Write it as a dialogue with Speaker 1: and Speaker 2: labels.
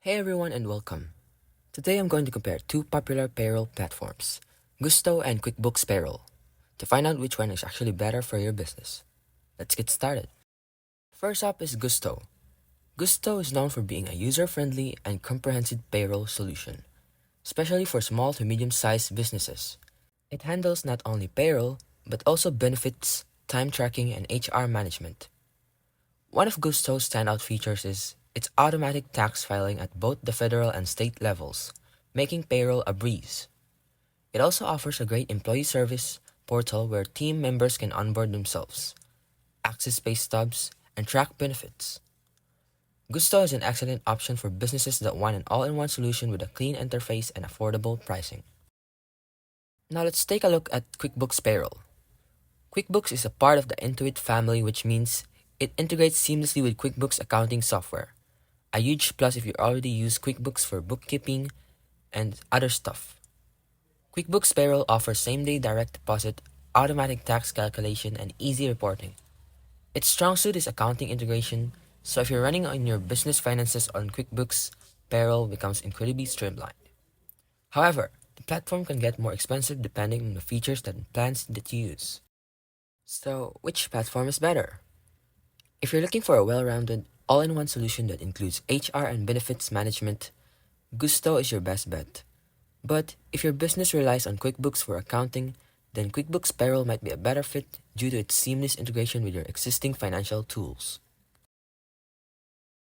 Speaker 1: Hey everyone and welcome. Today I'm going to compare two popular payroll platforms, Gusto and QuickBooks Payroll, to find out which one is actually better for your business. Let's get started. First up is Gusto. Gusto is known for being a user-friendly and comprehensive payroll solution, especially for small to medium-sized businesses. It handles not only payroll, but also benefits, time tracking, and HR management. One of Gusto's standout features is its automatic tax filing at both the federal and state levels, making payroll a breeze. It also offers a great employee service portal where team members can onboard themselves, access pay stubs, and track benefits. Gusto is an excellent option for businesses that want an all-in-one solution with a clean interface and affordable pricing. Now let's take a look at QuickBooks Payroll. QuickBooks is a part of the Intuit family, which means it integrates seamlessly with QuickBooks accounting software. A huge plus if you already use QuickBooks for bookkeeping and other stuff. QuickBooks Payroll offers same-day direct deposit, automatic tax calculation, and easy reporting. Its strong suit is accounting integration, so if you're running on your business finances on QuickBooks, Payroll becomes incredibly streamlined. However, the platform can get more expensive depending on the features and plans that you use. So, which platform is better? If you're looking for a well-rounded, all-in-one solution that includes HR and benefits management, Gusto is your best bet. But if your business relies on QuickBooks for accounting, then QuickBooks Payroll might be a better fit due to its seamless integration with your existing financial tools.